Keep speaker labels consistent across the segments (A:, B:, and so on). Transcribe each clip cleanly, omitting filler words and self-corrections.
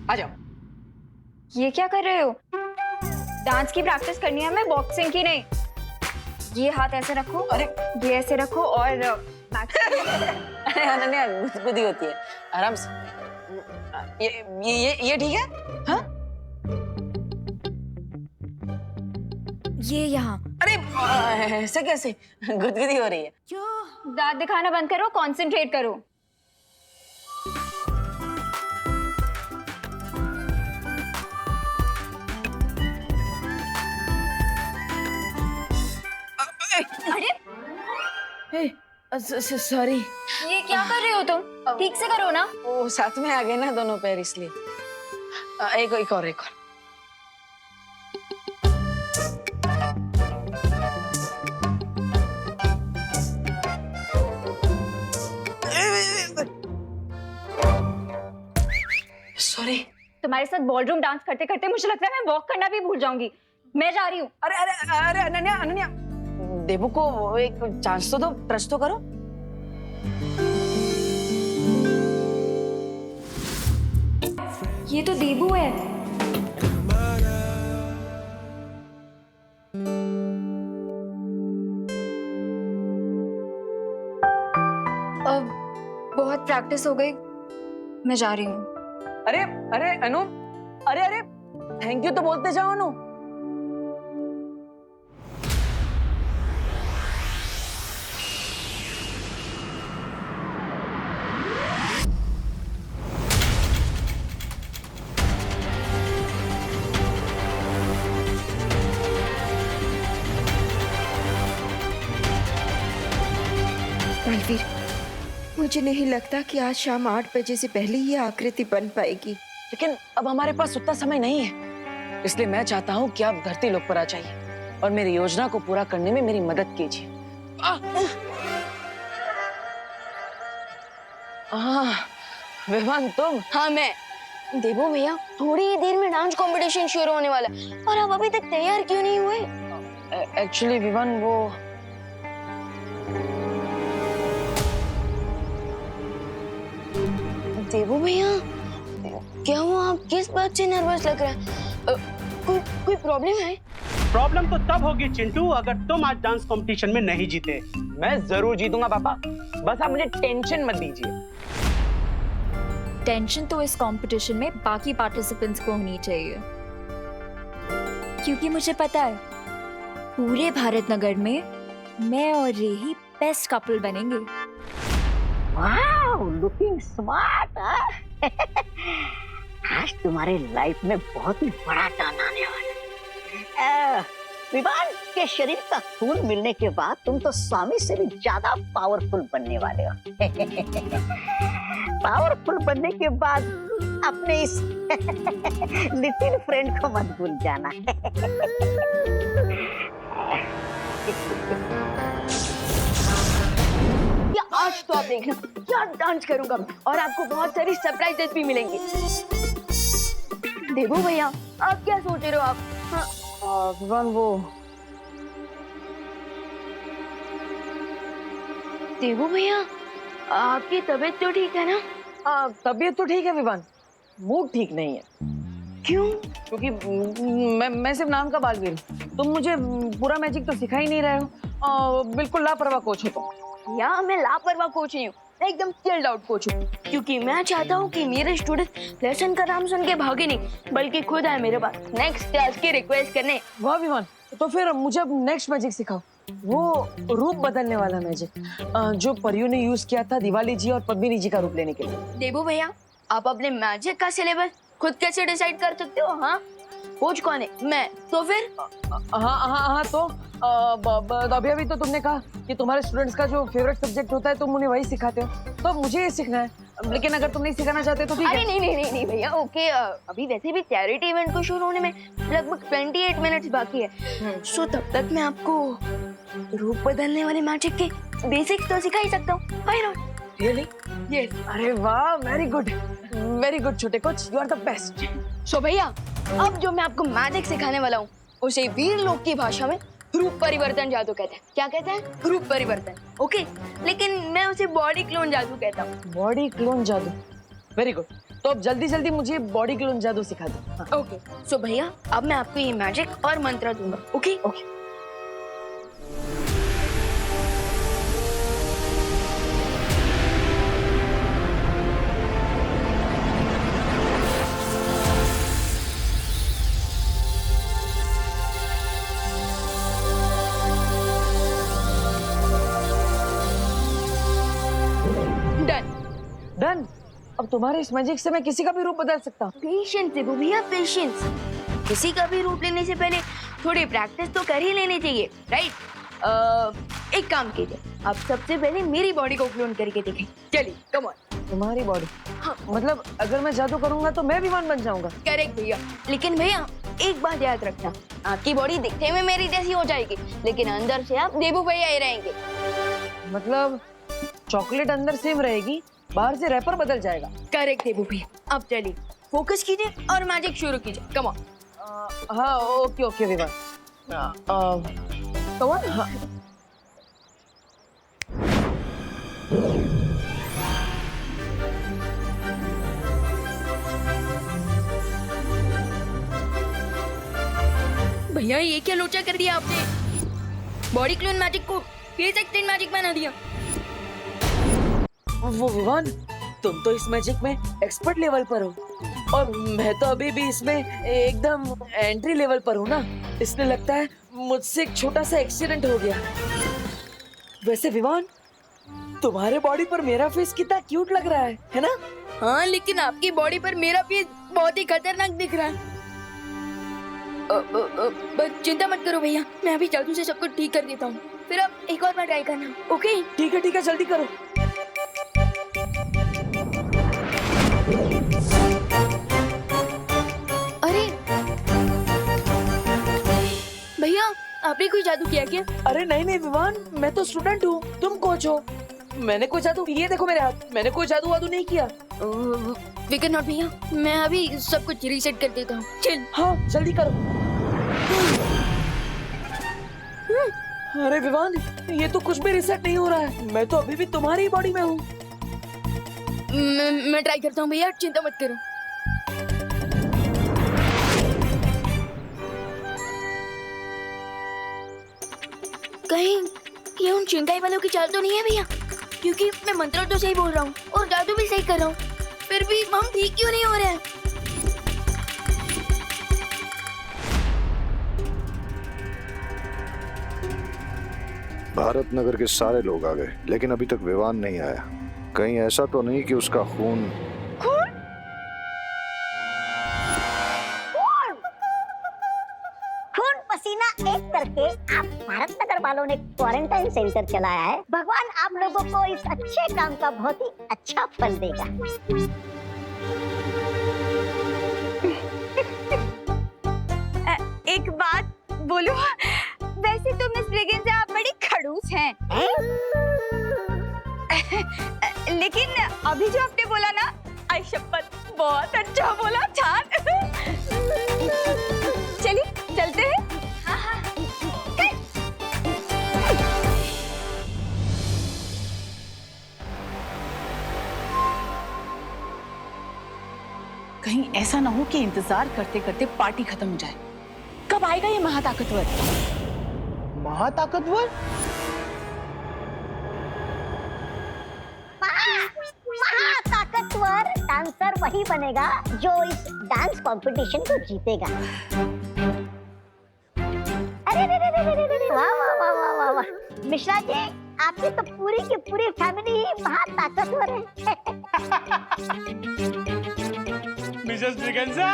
A: आ जाओ।
B: ये क्या कर रहे हो? डांस की प्रैक्टिस करनी है हमें, बॉक्सिंग की नहीं। ये हाथ ऐसे रखो,
A: अरे
B: ये ऐसे रखो और
A: अरे अनन्या गुदगुदी होती है, आराम से। ये ठीक है? हाँ?
B: ये यहाँ।
A: अरे ऐसे कैसे? गुदगुदी हो रही है।
B: दांत दिखाना बंद करो, कंसंट्रेट करो। अरे
A: सॉरी।
B: ये क्या कर रहे हो तुम? ठीक से करो ना।
A: वो साथ में आ गए ना दोनों पैर, इसलिए। एक और। सॉरी।
B: तुम्हारे साथ बॉलरूम डांस करते करते मुझे लगता है मैं वॉक करना भी भूल जाऊंगी। मैं जा रही हूँ।
A: अरे अनन्या देवू को एक चांस तो दो, ट्रस्ट तो करो।
B: ये तो देबू है। अब बहुत प्रैक्टिस हो गई, मैं जा रही हूँ।
A: अरे अनु, अरे थैंक यू तो बोलते जाओ अनु।
C: बलवीर, मुझे नहीं लगता कि आज शाम 8 बजे से पहले ये आकृति बन पाएगी।
A: लेकिन अब हमारे पास उतना समय नहीं है, इसलिए मैं चाहता हूँ कि आप धरती लोक पर आ जाइए और मेरी योजना को पूरा करने में मेरी मदद कीजिए। विवान तुम?
D: हाँ मैं। देवो भैया, थोड़ी ही देर में डांस कंपटीशन शुरू होने वाला है और आप अभी तक तैयार क्यों नहीं हुए?
A: एक्चुअली विवान वो
D: देवो भैया, क्या हुआ? आप किस बात से नर्वस लग रहा है? कोई प्रॉब्लम है?
E: प्रॉब्लम तो तब होगी चिंटू अगर तुम आज डांस कंपटीशन में नहीं जीते।
F: मैं जरूर जीतूंगा पापा, बस आप मुझे टेंशन मत दीजिए।
B: टेंशन तो इस कंपटीशन में बाकी पार्टिसिपेंट्स को होनी चाहिए, क्योंकि मुझे पता है पूरे भारत नगर में मैं और रेही बेस्ट कपल बनेंगे।
G: Wow, looking smart. आज तुम्हारे लाइफ में बहुत ही बड़ा टर्न आने वाला है। विवान के शरीर का खून मिलने के बाद तुम तो स्वामी से भी ज्यादा पावरफुल बनने वाले हो। पावरफुल बनने के बाद अपने इस लिटिल फ्रेंड को मत भूल जाना।
D: आज तो आप देखना क्या डांस करूंगा और आपको बहुत सारी सरप्राइजेस भी मिलेंगे। देवो भैया, आप क्या सोच रहे हो आप? हाँ।
A: विवान वो
D: देवो भैया, आपकी तबीयत तो ठीक है ना?
A: तबीयत तो ठीक है विवान, मूड ठीक नहीं है।
D: क्यों?
A: क्योंकि मैं सिर्फ नाम का बालवीर हूँ, तुम मुझे पूरा मैजिक तो सिखा ही नहीं रहे हो। बिल्कुल लापरवाह कोच हो तुम।
D: या मैं लापरवाह कोच नहीं हूँ, मैं एकदम चिल्ड आउट कोच हूँ, क्योंकि मैं चाहता हूँ कि मेरे स्टूडेंट लेसन का नाम सुन के भागे नहीं, बल्कि खुद आए मेरे पास नेक्स्ट क्लास की रिक्वेस्ट करने।
A: वाह विवान, तो फिर मुझे अब नेक्स्ट मैजिक सिखाओ, वो रूप बदलने वाला मैजिक जो परियों ने यूज किया था दिवाली जी और पद्मिनी जी का रूप लेने के लिए।
D: देवो भैया, आप अपने मैजिक का सिलेबस खुद कैसे डिसाइड कर सकते हो? हाँ, कोच कौन है? मैं। तो फिर
A: हाँ तो अभी तो तुमने कहा कि तुम्हारे स्टूडेंट्स का जो फेवरेट सब्जेक्ट होता है तुम उन्हें वही सिखाते हो, तो मुझे ये सीखना है। लेकिन अगर तुम नहीं सिखाना चाहते तो ठीक है।
D: अरे नहीं भैया, ओके। अभी वैसे भी चैरिटी इवेंट को शुरू होने में लगभग 28 मिनट्स बाकी है, सो तब तक मैं आपको रूप बदलने वाले मैजिक के बेसिक्स तो सिखा ही सकता हूँ। Why not?
A: रियली?
D: यस।
A: अरे वाह, वेरी गुड छोटे coach, you are the best.
D: So भैया, अब जो मैं आपको मैजिक सिखाने वाला हूँ उसे वीर लोक की भाषा में रूप परिवर्तन जादू कहते हैं। क्या कहते हैं? रूप परिवर्तन। ओके, लेकिन मैं उसे बॉडी क्लोन जादू कहता हूँ।
A: बॉडी क्लोन जादू, वेरी गुड। तो अब जल्दी जल्दी मुझे बॉडी क्लोन जादू सिखा दो। हाँ।
D: ओके सो भैया अब मैं आपको ये मैजिक और मंत्र दूंगा। Okay okay done.
A: डन। अब तुम्हारे इस मैजिक से मैं किसी का भी रूप बदल सकता हूँ।
D: पेशेंस देखो भैया, पेशेंस। किसी का भी रूप लेने से पहले थोड़ी प्रैक्टिस तो कर ही लेनी चाहिए, राइट? एक काम कीजिए, आप सबसे पहले मेरी बॉडी को क्लोन करके देखें। चलिए कम ऑन।
A: तुम्हारी बॉडी? हाँ। मतलब अगर मैं जादू करूंगा तो मैं विमान बन जाऊंगा?
D: करेक्ट भैया, लेकिन भैया एक बात याद रखना, आपकी बॉडी दिखने में मेरी जैसी हो जाएगी, लेकिन अंदर से आप देबू भैया ही रहेंगे।
A: मतलब चॉकलेट अंदर सेम रहेगी, बाहर से रैपर बदल जाएगा।
D: करेक्ट देबू भैया। अब चलिए फोकस कीजिए और मैजिक शुरू कीजिए। Come on.
A: हाँ ओके ओके विमान।
D: Come on.
A: हाँ।
D: भैया ये क्या लोचा कर दिया आपने? बॉडी क्लोन मैजिक को फेस एक्सटेंड मैजिक बना दिया।
A: वो विमान, तुम तो इस मैजिक में एक्सपर्ट लेवल पर हो और मैं तो अभी भी इसमें एकदम एंट्री लेवल पर हूँ ना, इसलिए लगता है मुझसे एक छोटा सा एक्सीडेंट हो गया। वैसे विमान, तुम्हारे बॉडी पर मेरा फेस कितना क्यूट लग रहा है ना?
D: हाँ लेकिन आपकी बॉडी पर मेरा फेस बहुत ही खतरनाक दिख रहा है। बस चिंता मत करो भैया, मैं अभी जादू से सब कुछ ठीक कर देता हूँ, फिर आप एक और बार ट्राई करना। ओके
A: ठीक है जल्दी करो।
D: अरे भैया आपने कोई जादू किया क्या?
A: अरे नहीं विमान, मैं तो स्टूडेंट हूँ, तुम कोच हो। मैंने कोई जादू, ये देखो मेरे हाथ, मैंने कोई जादू वादू नहीं किया।
D: विकेट नॉट भैया, मैं अभी सब कुछ रीसेट कर देता हूँ। चल।
A: हाँ जल्दी करो। अरे विवान, ये तो कुछ भी रिसेट नहीं हो रहा है, मैं तो अभी भी तुम्हारी ही बॉडी में हूँ।
D: मैं ट्राई करता हूँ भैया, चिंता मत करो। कहीं ये उन चिंगाई वालों की चाल तो नहीं है भैया? क्योंकि मैं मंत्र तो सही बोल रहा हूँ और जादू भी सही कर रहा हूँ, फिर भी हम ठीक क्यों नहीं हो रहे हैं?
H: भारत नगर के सारे लोग आ गए, लेकिन अभी तक विवान नहीं आया। कहीं ऐसा तो नहीं कि उसका खून
G: खून पसीना एक करके आप भारत नगर वालों ने क्वारंटाइन सेंटर चलाया है। भगवान आप लोगों को इस अच्छे काम का बहुत ही अच्छा फल देगा।
B: एक बात बोलूं, वैसे तो मिस ब्रिगेंजा आप बड़ी खड़ूस हैं। लेकिन अभी जो आपने बोला ना, आई शपथ बहुत अच्छा बोला, छान। चलिए चलते हैं।
I: कहीं ऐसा ना हो कि इंतजार करते करते पार्टी खत्म हो जाए। कब आएगा ये महाताकतवर?
E: महाताकतवर?
G: महाताकतवर डांसर वही बनेगा जो इस डांस कंपटीशन को जीतेगा। अरे वाह वाह वाह वाह वाह वाह, मिश्रा जी आपकी तो पूरी की पूरी फैमिली ही महाताकतवर है।
E: मिसेस ब्रिगेंजा,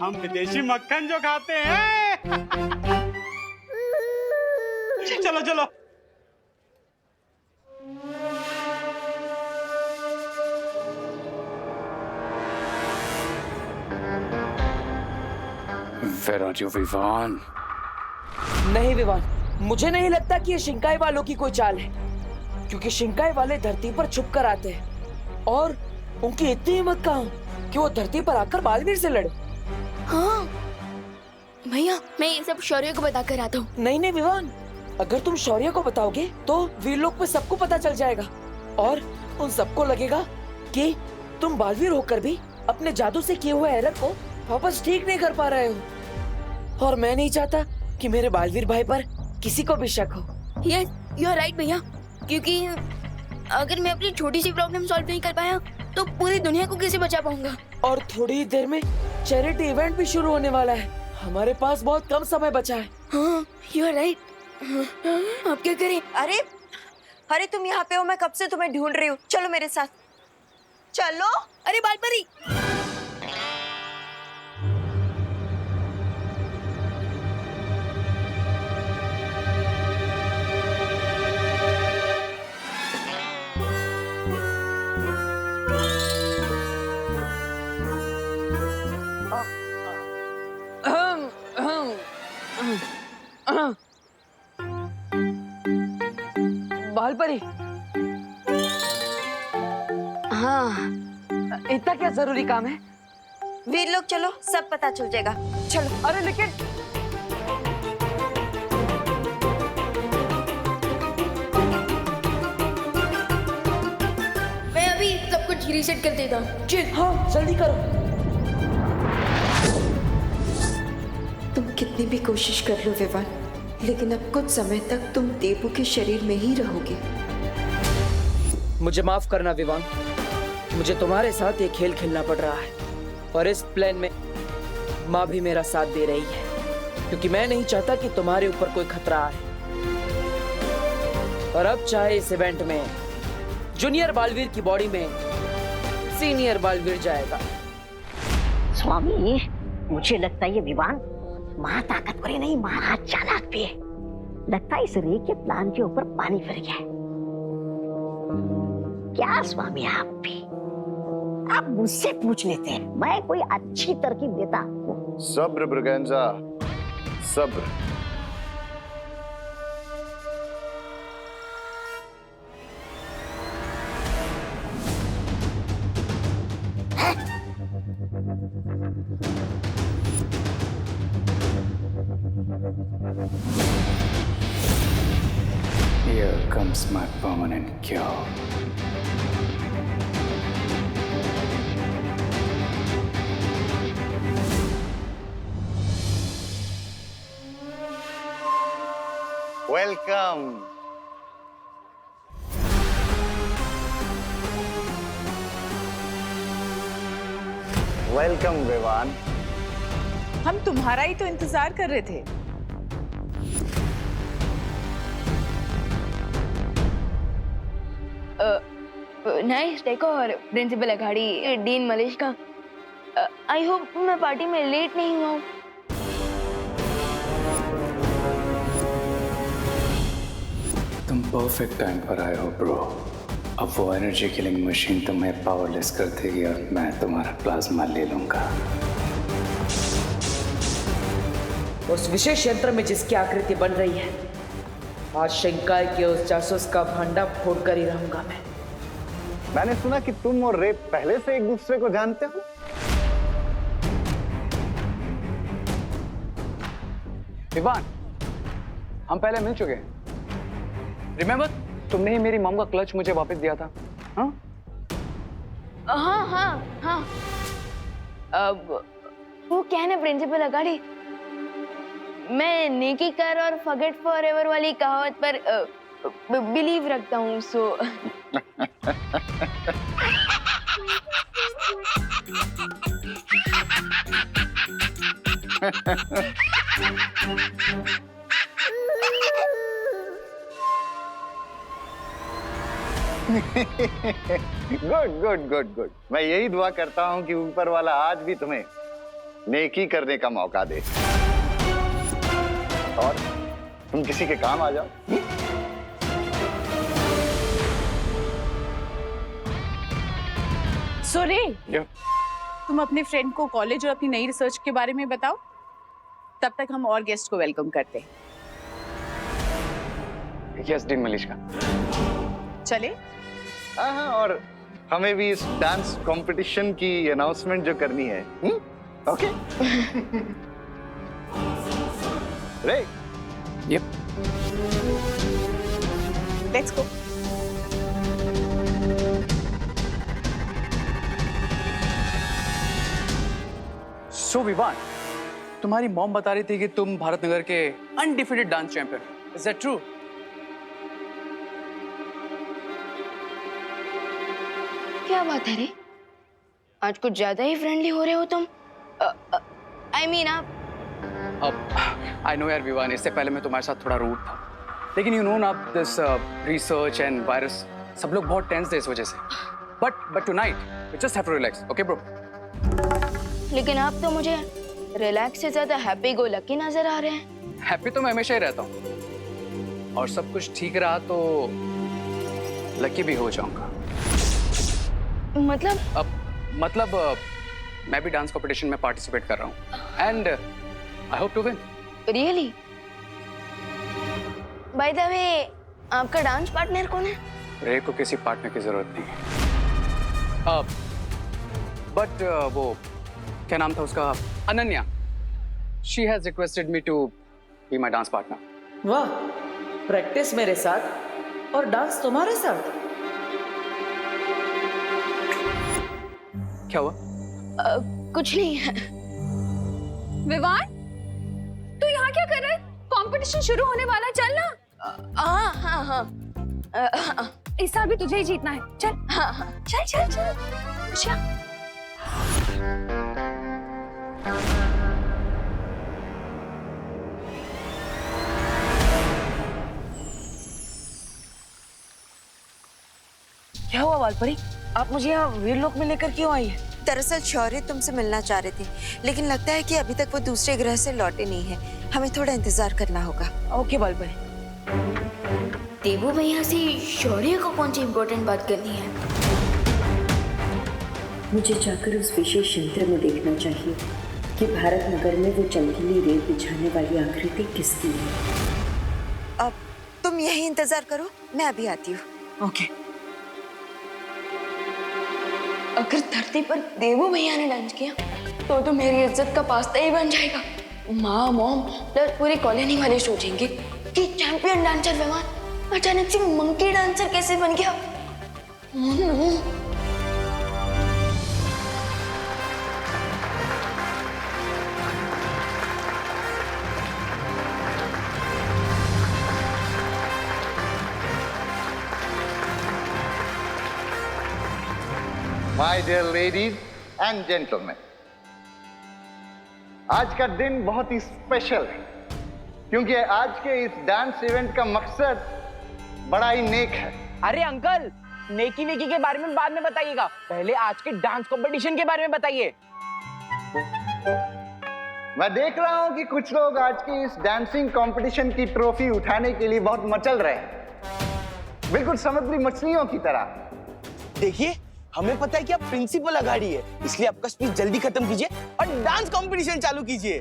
E: हम विदेशी मक्खन जो खाते हैं। चलो चलो।
J: Where are you, Vivaan?
A: नहीं विवान, मुझे नहीं लगता कि ये शिंकाई वालों की कोई चाल है, क्योंकि शिंकाई वाले धरती पर छुप कर आते हैं और उनकी इतनी हिम्मत कहाँ कि वो धरती पर आकर बालवीर से लड़े।
D: हाँ भैया, मैं ये सब शौर्य को बता कर आता हूँ।
A: नहीं विवान, अगर तुम शौर्य को बताओगे तो वीरलोक पे सबको पता चल जाएगा और उन सबको लगेगा कि तुम बालवीर होकर भी अपने जादू से किए हुए एरर को वापस ठीक नहीं कर पा रहे हो, और मैं नहीं चाहता कि मेरे बालवीर भाई पर किसी को भी शक हो।
D: यस, यू आर राइट भैया, क्योंकि अगर मैं अपनी छोटी सी प्रॉब्लम सॉल्व नहीं कर पाया तो पूरी दुनिया को कैसे बचा पाऊंगा।
A: और थोड़ी ही देर में चैरिटी इवेंट भी शुरू होने वाला है, हमारे पास बहुत कम समय बचा है।
D: हाँ, यू आर राइट। आप क्या करें?
C: अरे अरे तुम यहाँ पे हो, मैं कब से तुम्हें ढूंढ रही हूँ। चलो मेरे साथ, चलो।
D: अरे बालपरी,
A: बालपरी,
C: हाँ
A: इतना क्या जरूरी काम है?
C: वीर लोग चलो, सब पता चल जाएगा। चलो।
A: अरे लेकिन
D: मैं अभी सब कुछ रीसेट कर देता हूँ।
A: हाँ जल्दी करो।
C: तुम कितनी भी कोशिश कर लो विवान, लेकिन अब कुछ समय तक तुम देवू के शरीर में ही रहोगे।
A: मुझे माफ करना विवान, मुझे तुम्हारे साथ ये खेल खेलना पड़ रहा है, और इस प्लान में माँ भी मेरा साथ दे रही है, क्योंकि मैं नहीं चाहता कि तुम्हारे ऊपर कोई खतरा आए। और अब चाहे इस इवेंट में जूनियर बालवीर की बॉडी में सीनियर बालवीर जाएगा।
G: स्वामी, मुझे लगता है ये विवान महा ताकतवर नहीं, महा चालाक भी है। लगता है इस रे के प्लान के ऊपर पानी फिर गया है। क्या स्वामी, आप भी आप मुझसे पूछ लेते हैं, मैं कोई अच्छी तरकीब देता आपको।
H: सब्र ब्रिगेंजा, सब्र।
J: Here comes my permanent cure.
H: Welcome. Welcome, Vivaan.
I: हम तुम्हारा ही तो इंतजार कर रहे थे।
D: Nice decor principal Aghadi, dean Malesh का। आई होप मैं पार्टी में लेट नहीं हुआ हूँ।
J: तुम परफेक्ट टाइम पर आए हो ब्रो। अब वो एनर्जी किलिंग मशीन तुम्हें पावरलेस कर देगी और मैं तुम्हारा प्लाज्मा ले लूंगा।
A: उस विशेष यंत्र में जिसकी आकृति बन रही है, आज शंकाय के उस जासूस का भांडा फोड़ कर ही रहूंगा मैं।
H: मैंने सुना कि तुम और रे पहले से एक दूसरे को जानते हो।
F: विवान, हम पहले मिल चुके हैं। रिमेम्बर, तुमने ही मेरी मॉम का क्लच मुझे वापस दिया था। हाँ
D: हाँ हाँ हाँ। अब वो क्या है ना प्रिंसिपल अघाड़ी, मैं नेकी कर और फॉरगेट फॉरएवर वाली कहावत पर बिलीव रखता हूँ। So
H: good good good good. मैं यही दुआ करता हूँ कि ऊपर वाला आज भी तुम्हें नेकी करने का मौका दे और तुम किसी के काम आ जाओ।
I: सोरे, तुम अपने फ्रेंड को कॉलेज और अपनी नई रिसर्च के बारे में बताओ, तब तक हम और गेस्ट को वेलकम करते हैं।
F: यस डीन मलेश का।
I: चले।
H: हाँ, और हमें भी इस डांस कंपटीशन की अनाउंसमेंट जो करनी है। ओके। रे।
F: Yup.
I: Let's go.
F: So Vivaan, तुम्हारी मॉम बता रही थी कि तुम भारत नगर के undefeated dance champion, is that true?
D: क्या बात है रे, आज कुछ ज्यादा ही फ्रेंडली हो रहे हो तुम। आई मीन आप।
F: अब आई नो यार विवान, इससे पहले मैं तुम्हारे साथ थोड़ा रूड था, लेकिन यू नो ना दिस रिसर्च एंड वायरस, सब लोग बहुत टेंस थे इस वजह से। But tonight we just have to relax, okay bro?
D: लेकिन आप तो मुझे रिलैक्स से ज्यादा हैप्पी गो लकी नजर आ रहे हैं।
F: हैप्पी तो मैं हमेशा ही रहता हूँ, और सब कुछ ठीक रहा तो लकी भी हो जाऊंगा।
D: मतलब
F: मैं भी डांस कंपटीशन में पार्टिसिपेट कर रहा हूँ, and I hope to win.
D: Really? By the way, आपका डांस पार्टनर कौन है?
F: रे को किसी पार्टनर की जरूरत नहीं है। बट वो क्या नाम था उसका, Ananya, she has requested me to be my dance partner.
A: वाह, प्रैक्टिस मेरे साथ और डांस तुम्हारे साथ।
F: क्या हुआ?
D: कुछ नहीं है।
B: विवान, तू यहाँ क्या कर रहा है? कंपटीशन शुरू होने वाला है, चल ना।
D: हाँ।
B: इस साल भी तुझे ही जीतना है, चल।
D: हाँ।
B: चल। अच्छा।
A: क्या हुआ वालपरी, आप मुझे यहाँ वीरलोक में लेकर क्यों आई है?
C: दरअसल शौर्य तुमसे मिलना चाह रहे थे, लेकिन लगता है कि अभी तक वो दूसरे ग्रह से लौटे नहीं है। हमें थोड़ा इंतजार करना होगा।
A: ओके वालपरी।
D: देवू भैया से शौर्य को कौन सी इम्पोर्टेंट बात करनी है?
K: मुझे जाकर उस विशेष यंत्र में देखना चाहिए कि भारत नगर में वो चमकीली रेत बिछाने वाली आकृति किसकी है।
C: अब तुम यही इंतजार करो, मैं अभी आती हूँ।
A: ओके।
D: अगर धरती पर देवू भैया ने डांस किया तो मेरी इज्जत का पास्ता ही बन जाएगा। माँ, मॉम प्लस पूरी कॉलोनी वाले सोचेंगे कि चैंपियन डांसर विमान अचानक से मंकी डांसर कैसे बन गया।
L: My dear ladies and gentlemen, आज का दिन बहुत ही स्पेशल है, क्योंकि आज के इस डांस इवेंट का मकसद बड़ा ही नेक है।
M: अरे अंकल, नेकी वेकी के बारे में बाद में बताइएगा, पहले आज के डांस कंपटीशन के बारे में बताइए।
L: मैं देख रहा हूं कि कुछ लोग आज के इस डांसिंग कंपटीशन की ट्रॉफी उठाने के लिए बहुत मचल रहे हैं, बिल्कुल समुद्री मछलियों की तरह।
M: देखिए, हमें पता है कि आप प्रिंसिपल अगाड़ी है, इसलिए आपका स्पीच जल्दी खत्म कीजिए और डांस कंपटीशन चालू कीजिए।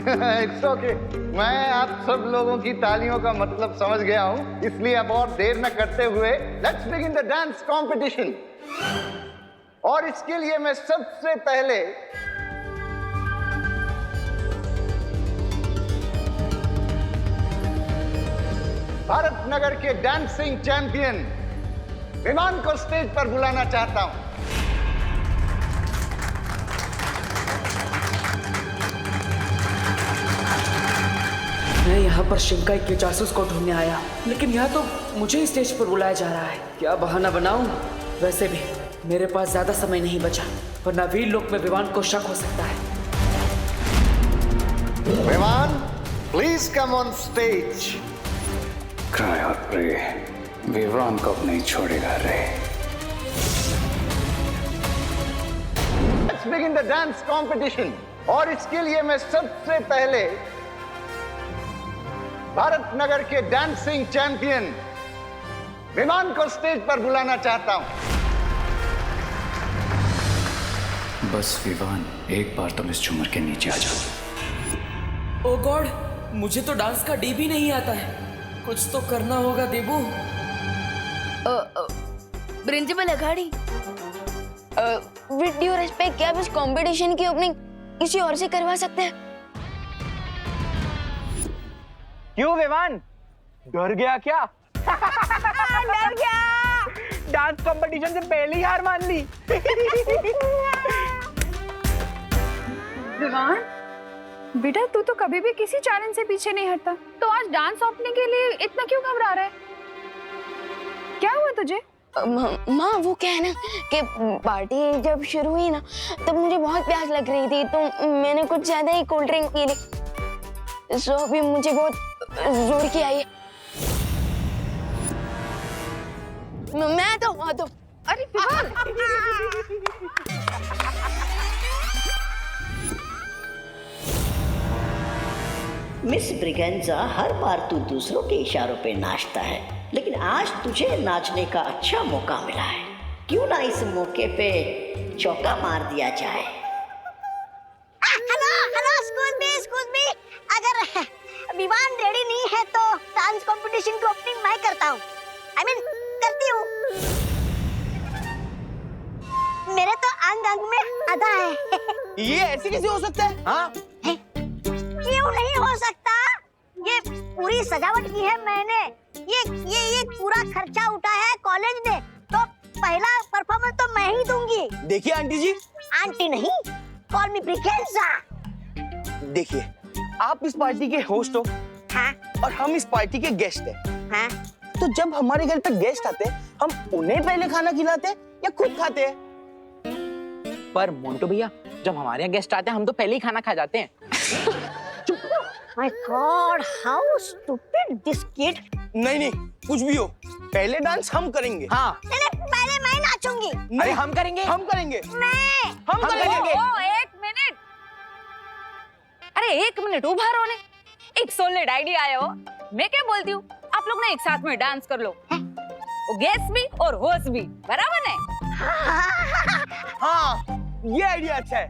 L: इट्स ओके, मैं आप सब लोगों की तालियों का मतलब समझ गया हूं, इसलिए अब और देर न करते हुए let's begin the dance competition. और इसके लिए मैं सबसे पहले भारत नगर के डांसिंग चैंपियन विमान को स्टेज पर बुलाना चाहता हूं।
A: मैं यहाँ पर शिंकाई के जासूस को ढूंढने आया, लेकिन यहाँ तो मुझे ही स्टेज पर बुलाया जा रहा है। क्या बहाना बनाऊं? वैसे भी मेरे पास ज्यादा समय नहीं बचा, वरना वीरलोक में विमान को शक हो सकता है।
L: विमान, please come on stage.
J: Cry और प्रे, विवान को अब नहीं छोड़ेगा रे।
L: Let's begin the dance competition. और इसके लिए मैं सबसे पहले भारत नगर के डांसिंग चैंपियन विमान को स्टेज पर बुलाना चाहता हूं।
J: बस विवान, एक बार तुम इस झूमर के नीचे आ जाओ।
A: ओ गॉड, मुझे तो डांस का डी भी नहीं आता है। कुछ तो करना होगा Debu.
D: Principal Aghadi, with due respect, क्या आप इस कंपटीशन की ओपनिंग किसी और से करवा सकते हैं?
M: क्यों विवान, डर गया क्या? डर गया। डांस कंपटीशन से पहले ही हार मान ली।
B: विवान, बेटा तू तो कभी भी किसी चैलेंज से पीछे नहीं हटता, तो आज डांस सौंपने के लिए इतना क्यों घबरा रहा है? क्या हुआ तुझे?
D: माँ वो क्या है ना कि पार्टी जब शुरू हुई ना तब मुझे बहुत प्यास लग रही थी, तो मैंने कुछ ज्यादा ही कोल्ड ड्रिंक पी ली, सो अभी मुझे बहुत जोर की आई है। मैं तो
B: अरे विवान!
G: मिस ब्रिगेंजा, हर बार तू दूसरों के इशारों पे नाचता है, लेकिन आज तुझे नाचने का अच्छा मौका मिला है। क्यों ना इस मौके पे चौका मार दिया जाए?
N: हेलो एक्सक्यूज मी, अगर विवान रेडी नहीं है तो डांस कंपटीशन की ओपनिंग मैं करता हूँ। I mean, करती हूँ। मेरे तो अंग अंग में अदा है।
M: ये ऐसे कैसे हो सकता है? हाँ?
N: क्यों नहीं हो सकता? ये पूरी सजावट की है मैंने। ये पूरा खर्चा उठा है कॉलेज ने, तो पहला परफॉर्मेंस तो मैं ही दूंगी।
M: देखिए आंटी जी।
N: आंटी नहीं, कॉल मी ब्रिगेंजा।
M: देखिए, आप इस पार्टी के होस्ट हो।
N: हाँ?
M: और हम इस पार्टी के गेस्ट हैं।
N: हाँ?
M: तो जब हमारे घर पे गेस्ट आते हैं, हम उन्हें पहले खाना खिलाते हैं या खुद खाते हैं?
O: पर मोंटू भैया, जब हमारे यहाँ गेस्ट आते हैं हम तो पहले ही खाना खा जाते हैं।
N: My God, how stupid this kid!
M: नहीं, कुछ भी हो, पहले डांस हम करेंगे।
O: हाँ।
N: नहीं, पहले मैं नाचूंगी।
O: अरे हम करेंगे।
M: हम करेंगे।
N: हम
M: करेंगे।
B: एक मिनट, अरे एक मिनट उभा रहो ने, एक सॉलिड आइडिया आया हो। मैं क्या बोलती हूँ, आप लोग ना एक साथ में डांस कर लो, वो गेस्ट भी और होस्ट भी, बराबर है?
M: हाँ, ये आइडिया अच्छा है।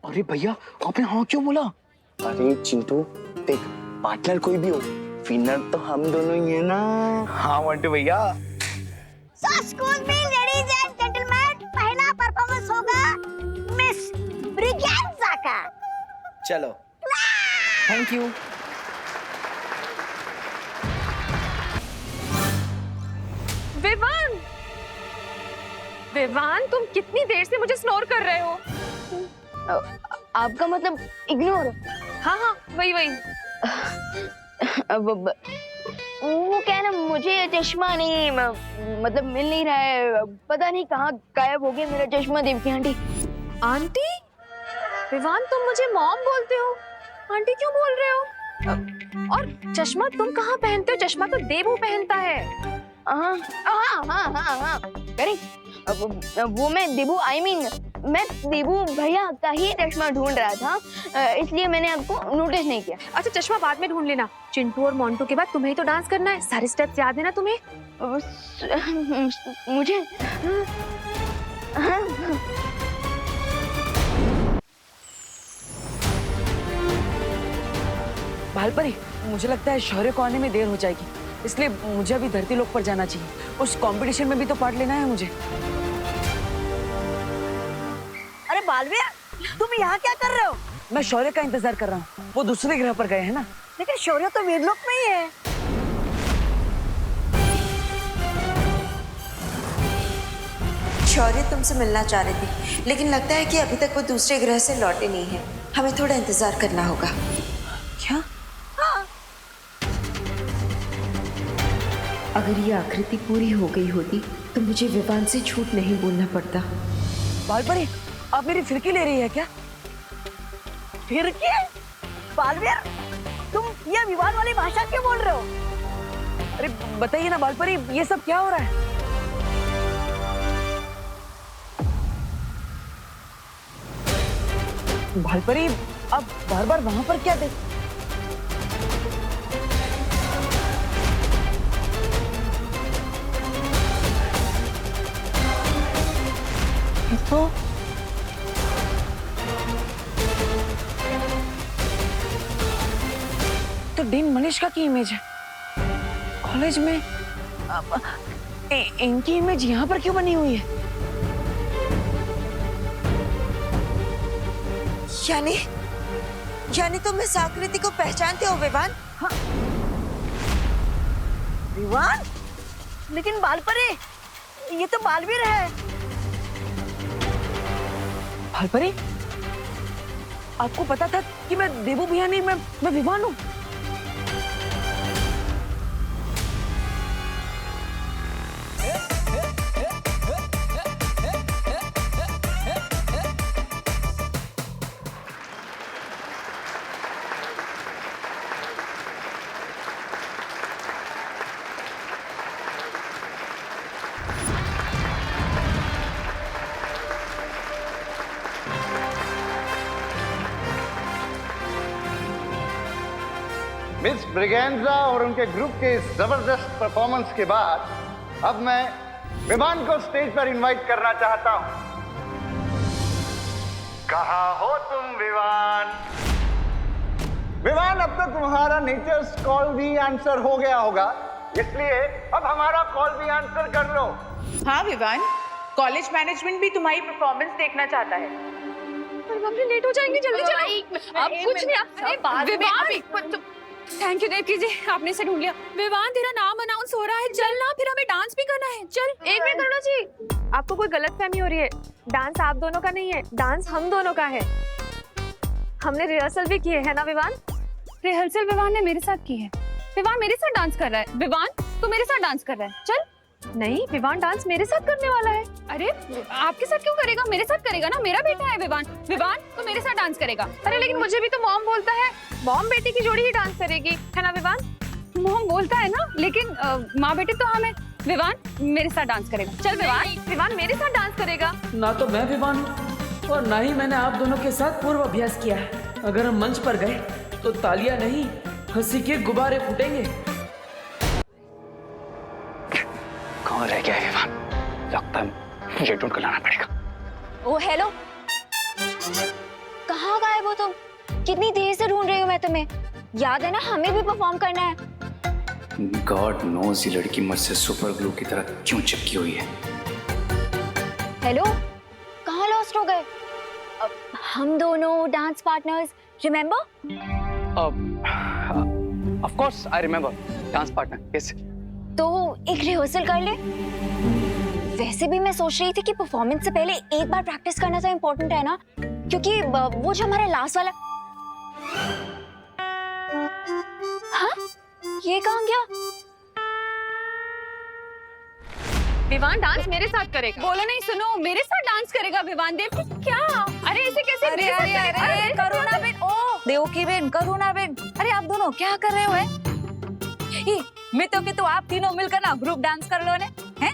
O: अरे भैया, आपने हाँ क्यों बोला?
M: अरे चिंटू, देख, पार्टनर कोई भी हो, विनर तो हम दोनों ही है ना। हाँ मोंटू भैया।
N: So excuse me, ladies and gentlemen, पहला परफॉर्मेंस होगा मिस ब्रिगेंजा का।
M: चलो।
O: Thank you.
B: विवान, तुम कितनी देर से मुझे स्नोर कर रहे हो?
D: आपका मतलब इग्नोर?
B: हाँ, वही।
D: वो क्या है ना, मुझे चश्मा नहीं मतलब मिल नहीं रहा है, पता नहीं कहाँ गायब हो गया मेरा चश्मा। देवकी आंटी।
B: आंटी? विवान, तुम मुझे मॉम बोलते हो, आंटी क्यों बोल रहे हो? और चश्मा तुम कहाँ पहनते हो? चश्मा तो देबू पहनता है।
D: हाँ, करें। वो मैं देबू मैं देबू भैया का ही चश्मा ढूंढ रहा था, इसलिए मैंने आपको नोटिस नहीं किया।
B: अच्छा, चश्मा बाद में ढूंढ लेना। चिंटू और मोंटू के बाद तुम्हें तो डांस करना है, सारे स्टेप्स याद है ना तुम्हें?
D: मुझे
A: भालपरी, मुझे लगता है शौर्य को आने में देर हो जाएगी, इसलिए मुझे अभी धरती लोक पर जाना चाहिए। उस कंपटीशन में भी तो पार्ट लेना है मुझे।
N: अरे बालवीर, तुम यहाँ क्या कर रहे हो?
A: मैं शौर्य का इंतजार कर रहा हूँ, वो दूसरे ग्रह पर गए हैं ना।
N: लेकिन शौर्य तो वीरलोक में ही है।
C: शौर्य तुमसे मिलना चाह रही थी, लेकिन लगता है कि अभी तक वो दूसरे ग्रह से लौटे नहीं है। हमें थोड़ा इंतजार करना होगा।
A: क्या?
C: अगर ये आकृति पूरी हो गई होती तो मुझे विवान से झूठ नहीं बोलना पड़ता।
A: भालपरी, आप मेरी फिरकी ले रही है क्या?
N: फिरकी? बालवीर, तुम ये विवान वाली भाषा क्यों बोल रहे हो?
A: अरे बताइए ना भालपरी, ये सब क्या हो रहा है? भालपरी, आप बार बार वहां पर क्या देख? तो डीन मनीषा की इमेज है कॉलेज में। इनकी इमेज यहाँ पर क्यों बनी हुई है?
C: यानी तुम इस आकृति को पहचानते हो विवान?
N: विवान? लेकिन बालपरी, ये तो बालवीर है।
A: भालपरी, आपको पता था कि मैं देवू भैया नहीं, मैं विवान हूँ।
L: मिस ब्रिगेंजा और उनके ग्रुप के इस जबरदस्त परफॉर्मेंस के बाद अब मैं विवान को स्टेज पर इनवाइट करना चाहता हूं। कहाँ हो तुम विवान? विवान, अब तो तुम्हारा नेचर्स कॉल भी आंसर हो गया होगा, इसलिए अब हमारा कॉल भी आंसर कर लो।
I: हाँ विवान, कॉलेज मैनेजमेंट भी तुम्हारी परफॉर्मेंस देखना चाहता है।
B: पर हम लेट हो जाएंगे, जल्दी चलो। अब कुछ नहीं, अरे बाद में। थैंक यू देवकी जी, आपने इसे ढूंढ लिया। विवान, तेरा नाम अनाउंस हो रहा है, चल ना, फिर हमें डांस भी करना है, चल।
P: एक मिनट करुणा जी, आपको कोई गलतफहमी हो रही है। डांस आप दोनों का नहीं है, डांस हम दोनों का है। हमने रिहर्सल भी की है ना विवान?
B: रिहर्सल विवान ने मेरे साथ की है। विवान मेरे साथ डांस कर रहा है। विवान, तू मेरे साथ डांस कर रहा है, चल।
P: नहीं, विवान डांस मेरे साथ करने वाला है।
B: अरे आपके साथ क्यों करेगा? मेरे साथ करेगा ना, मेरा बेटा है विवान। विवान, तो मेरे साथ डांस करेगा।
P: अरे लेकिन मुझे भी तो मॉम बोलता है, मॉम बेटी की जोड़ी ही डांस करेगी, है ना विवान?
B: मॉम बोलता है ना, लेकिन माँ बेटे तो हम है। विवान मेरे साथ डांस करेगा, चल विवान।
P: विवान मेरे साथ डांस करेगा।
A: ना तो मैं विवान हूँ और ना ही मैंने आप दोनों के साथ पूर्व अभ्यास किया है। अगर हम मंच पर गए तो तालियां नहीं, हंसी के गुब्बारे फूटेंगे।
F: कौन रह गया है विवान? लगता है मुझे ढूंढ कर लाना पड़ेगा।
D: ओ हेलो, कहाँ गायब हो तुम? कितनी देर से ढूंढ रही हूँ मैं तुम्हें। याद है ना, हमें भी परफॉर्म करना है।
J: गॉड नोज ये लड़की मुझसे सुपर ग्लू की तरह क्यों चिपकी हुई है।
D: हेलो, कहाँ लॉस्ट हो गए? हम दोनों dance partners, remember?
F: Of course I remember, dance partner. Yes.
D: तो एक रिहर्सल कर ले। वैसे भी मैं सोच रही थी कि परफॉर्मेंस से पहले एक बार प्रैक्टिस करना तो इम्पोर्टेंट है ना, क्योंकि वो जो हमारा लास्ट वाला। हाँ, ये कहाँ गया?
P: विवान डांस मेरे साथ करेगा।
B: बोलो नहीं, सुनो, मेरे साथ डांस करेगा विवान। देव क्या? अरे ऐसे कैसे?
D: अरे करुणा बेन, ओ देवकी बेन, करुणा बेन, अरे आप दोनों क्या कर रहे हो? मैं तो कि तो आप तीनों मिलकर ना ग्रुप डांस कर लो ने, हैं?